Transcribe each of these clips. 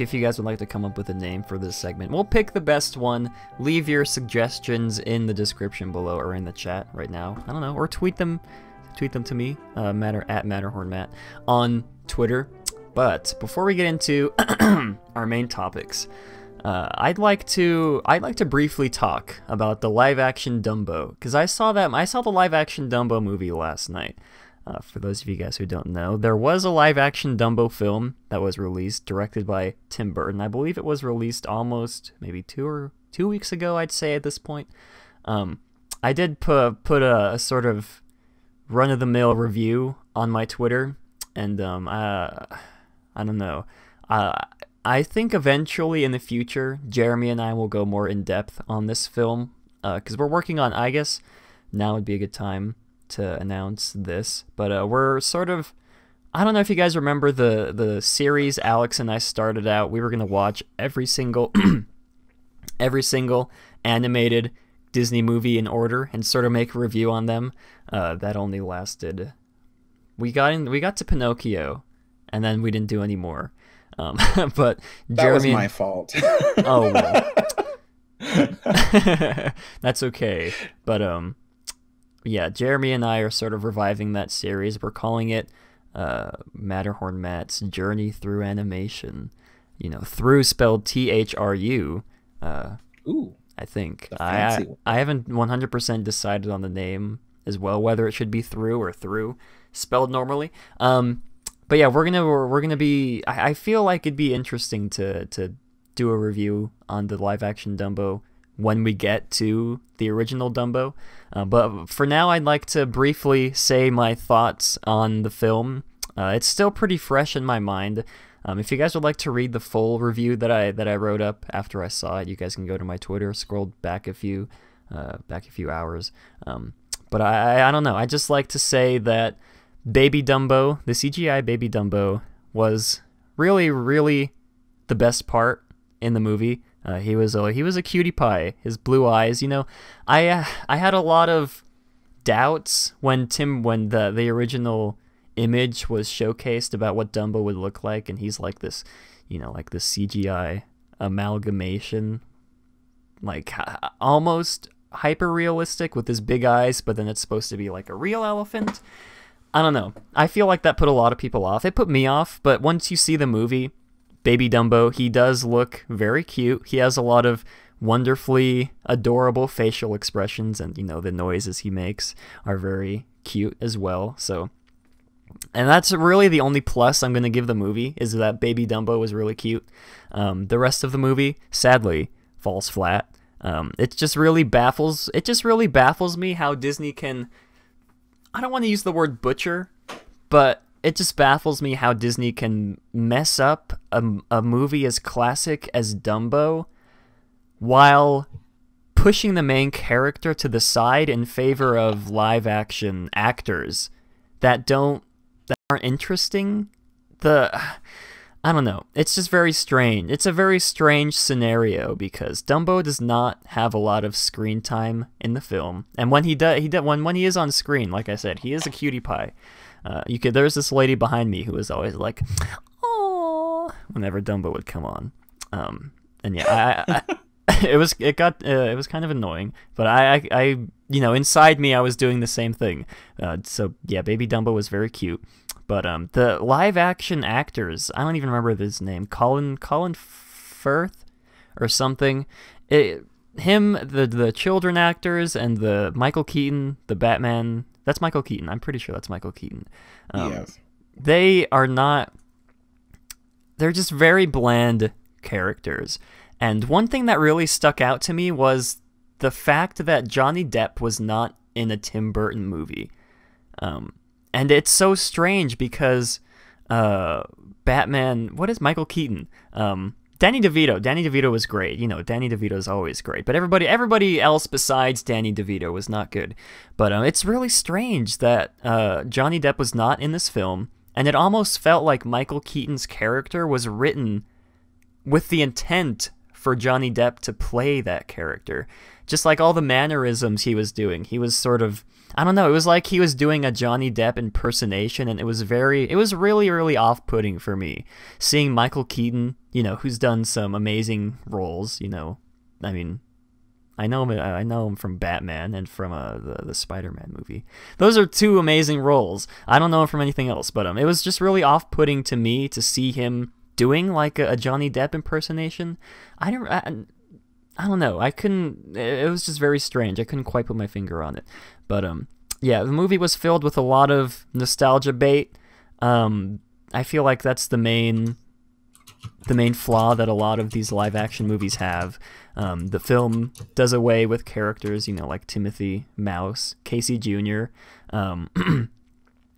if you guys would like to come up with a name for this segment, we'll pick the best one. Leave your suggestions in the description below or in the chat right now. I don't know, or tweet them to me, at MatterhornMatt on Twitter. But before we get into our main topics, I'd like to briefly talk about the live-action Dumbo, because I saw the live-action Dumbo movie last night. For those of you guys who don't know, there was a live-action Dumbo film that was released, directed by Tim Burton. I believe it was released almost maybe 2 weeks ago, I'd say at this point. I did put a sort of run-of-the-mill review on my Twitter, and I don't know. I think eventually in the future, Jeremy and I will go more in-depth on this film, because we're working on, I guess now would be a good time to announce this, but we're sort of, I don't know if you guys remember the series Alex and I started out. We were going to watch every single animated Disney movie in order and sort of make a review on them. That only lasted, we got to Pinocchio, and then we didn't do any more. But that was my fault. Oh, well. That's okay. But yeah, Jeremy and I are sort of reviving that series. We're calling it Matterhorn Matt's Journey Through Animation. You know, through spelled THRU. Ooh, I think. I haven't 100% decided on the name as well, whether it should be through or through spelled normally. But yeah, we're gonna be. I feel like it'd be interesting to do a review on the live action Dumbo when we get to the original Dumbo. But for now, I'd like to briefly say my thoughts on the film. It's still pretty fresh in my mind. If you guys would like to read the full review that I wrote up after I saw it, you guys can go to my Twitter, scroll back a few hours. But I don't know. I just like to say that Baby Dumbo, the CGI Baby Dumbo, was really, really the best part in the movie. He was a cutie pie. His blue eyes, you know. I had a lot of doubts when the original image was showcased about what Dumbo would look like, and he's like this, you know, like this CGI amalgamation, like almost hyper realistic with his big eyes, but then it's supposed to be like a real elephant. I don't know. I feel like that put a lot of people off. It put me off, but once you see the movie, Baby Dumbo, he does look very cute. He has a lot of wonderfully adorable facial expressions, and, you know, the noises he makes are very cute as well. So, and that's really the only plus I'm going to give the movie, is that Baby Dumbo was really cute. The rest of the movie, sadly, falls flat. It just really baffles me how Disney can, I don't want to use the word butcher, but it just baffles me how Disney can mess up a movie as classic as Dumbo while pushing the main character to the side in favor of live action actors that aren't interesting. I don't know. It's just very strange. It's a very strange scenario because Dumbo does not have a lot of screen time in the film, and when he is on screen, like I said, he is a cutie pie. There's this lady behind me who was always like, "Oh," whenever Dumbo would come on. And yeah, it was kind of annoying, but I you know, inside me I was doing the same thing. So yeah, Baby Dumbo was very cute. But the live action actors, I don't even remember his name, Colin Firth or something. The children actors, and the Michael Keaton, the Batman. That's Michael Keaton. I'm pretty sure that's Michael Keaton. Yes. They are not. They're just very bland characters. And one thing that really stuck out to me was the fact that Johnny Depp was not in a Tim Burton movie. And it's so strange because Batman, what is Michael Keaton? Danny DeVito was great. You know, Danny DeVito's always great. But everybody else besides Danny DeVito was not good. But it's really strange that Johnny Depp was not in this film, and it almost felt like Michael Keaton's character was written with the intent for Johnny Depp to play that character. Just like all the mannerisms he was doing. He was sort of I don't know, it was like he was doing a Johnny Depp impersonation, and it was really, really off-putting for me. Seeing Michael Keaton, you know, who's done some amazing roles, you know, I mean, I know him from Batman and from the Spider-Man movie. Those are two amazing roles. I don't know him from anything else, but it was just really off-putting to me to see him doing like a Johnny Depp impersonation. I don't know. I couldn't. It was just very strange. I couldn't quite put my finger on it. But yeah, the movie was filled with a lot of nostalgia bait. I feel like that's the main flaw that a lot of these live action movies have. The film does away with characters, you know, like Timothy Mouse, Casey Jr.,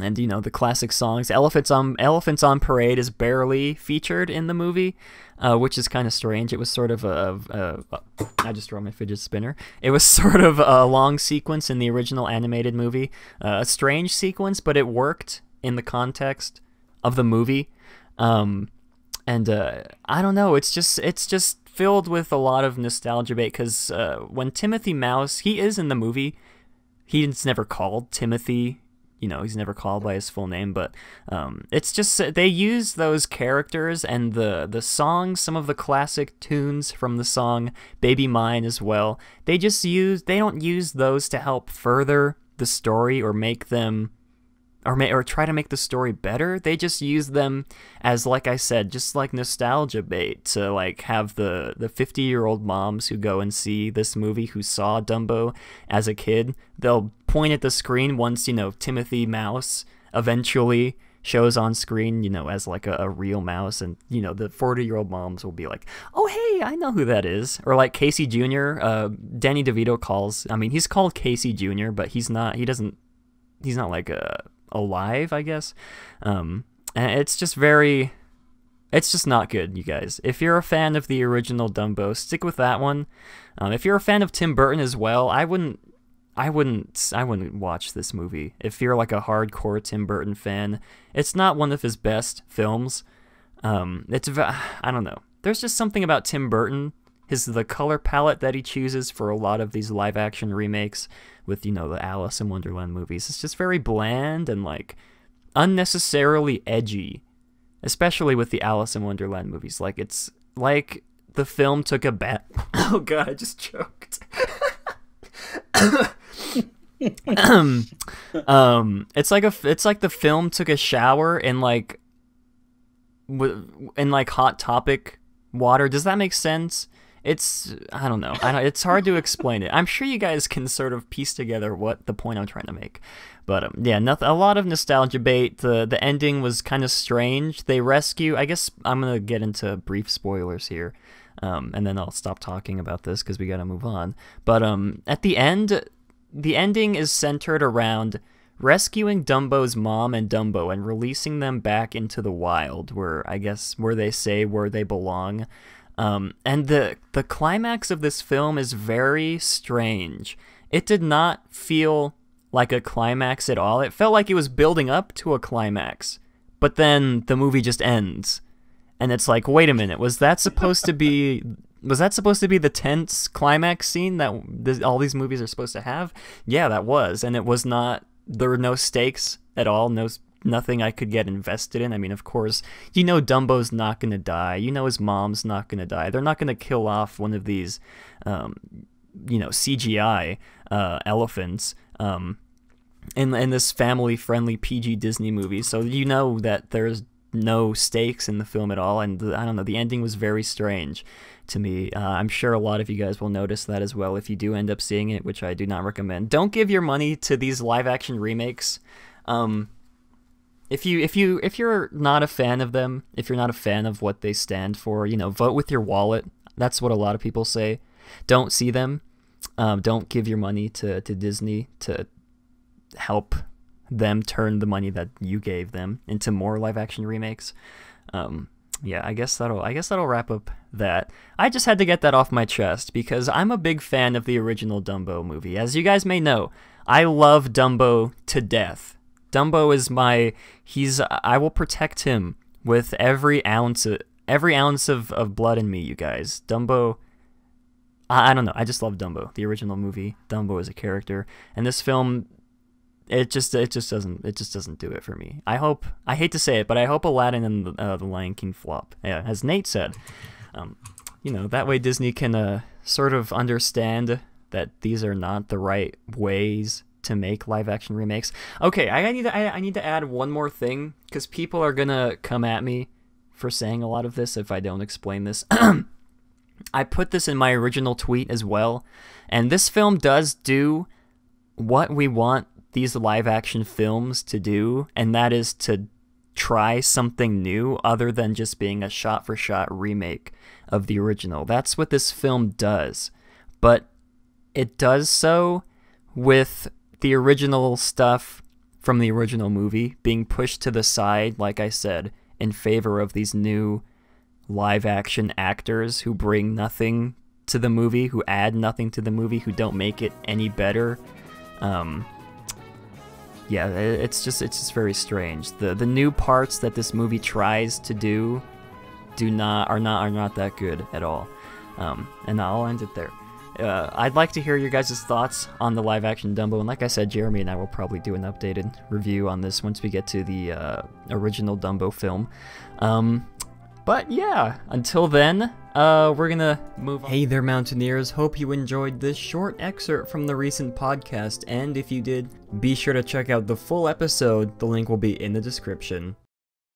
and you know, the classic songs. Elephants on Parade is barely featured in the movie, which is kind of strange. It was sort of I just throw my fidget spinner. It was sort of a long sequence in the original animated movie, a strange sequence, but it worked in the context of the movie. And I don't know. It's just filled with a lot of nostalgia bait, because when Timothy Mouse, he is in the movie, he's never called Timothy. You know, he's never called by his full name, but it's just they use those characters and the songs, some of the classic tunes from the song Baby Mine as well. They don't use those to help further the story or make them or try to make the story better. They just use them as, like I said, just like nostalgia bait to like have the 50-year-old moms who go and see this movie, who saw Dumbo as a kid, they'll point at the screen once, you know, Timothy Mouse eventually shows on screen, you know, as like a real mouse, and you know, the 40-year-old moms will be like, oh hey, I know who that is. Or like Casey Jr., Danny DeVito calls, I mean, he's called Casey Jr., but he's not like alive, I guess. And it's just not good, you guys. If you're a fan of the original Dumbo, stick with that one. If you're a fan of Tim Burton as well, I wouldn't watch this movie. If you're like a hardcore Tim Burton fan, it's not one of his best films. I don't know. There's just something about Tim Burton, the color palette that he chooses for a lot of these live action remakes with, you know, the Alice in Wonderland movies. It's just very bland and like unnecessarily edgy, especially with the Alice in Wonderland movies. Like, it's like the film took a bath. Oh god, I just choked. It's like the film took a shower in like Hot Topic water. Does that make sense? I don't know. It's hard to explain it. I'm sure you guys can sort of piece together what the point I'm trying to make. But yeah, a lot of nostalgia bait. The ending was kind of strange. They rescue. I guess I'm gonna get into brief spoilers here, and then I'll stop talking about this because we gotta move on. But at the end, the ending is centered around rescuing Dumbo's mom and Dumbo and releasing them back into the wild, where they say where they belong. And the climax of this film is very strange. It did not feel like a climax at all. It felt like it was building up to a climax, but then the movie just ends, and it's like, wait a minute, was that supposed to be the tense climax scene that all these movies are supposed to have? Yeah, that was, and it was not. There were no stakes at all. Nothing I could get invested in. I mean, of course, you know Dumbo's not going to die. You know his mom's not going to die. They're not going to kill off one of these, you know, CGI elephants in this family-friendly PG Disney movie. So you know that there's no stakes in the film at all. And I don't know, the ending was very strange to me. I'm sure a lot of you guys will notice that as well if you do end up seeing it, which I do not recommend. Don't give your money to these live-action remakes. If you're not a fan of them, if you're not a fan of what they stand for, you know, vote with your wallet. That's what a lot of people say. Don't see them. Don't give your money to Disney to help them turn the money that you gave them into more live action remakes. Yeah, I guess that'll wrap up that. I just had to get that off my chest because I'm a big fan of the original Dumbo movie. As you guys may know, I love Dumbo to death. Dumbo is I will protect him with every ounce of blood in me, you guys. Dumbo, I don't know, I just love Dumbo. The original movie, Dumbo is a character, and this film, it just doesn't do it for me. I hate to say it, but I hope Aladdin and the Lion King flop. Yeah, as Nate said, you know, that way Disney can sort of understand that these are not the right ways to make live action remakes. Okay, I need to add one more thing, because people are gonna come at me for saying a lot of this if I don't explain this. I put this in my original tweet as well, and this film does do what we want these live action films to do, and that is to try something new other than just being a shot for shot remake of the original. That's what this film does, but it does so with the original stuff from the original movie being pushed to the side, like I said, in favor of these new live action actors who bring nothing to the movie, who add nothing to the movie, who don't make it any better. Yeah, it's just very strange. The new parts that this movie tries to do are not that good at all. And I'll end it there. I'd like to hear your guys' thoughts on the live action Dumbo, and like I said, Jeremy and I will probably do an updated review on this once we get to the original Dumbo film. But yeah, until then, we're gonna move on. Hey there, Mountaineers. Hope you enjoyed this short excerpt from the recent podcast, and if you did, be sure to check out the full episode. The link will be in the description.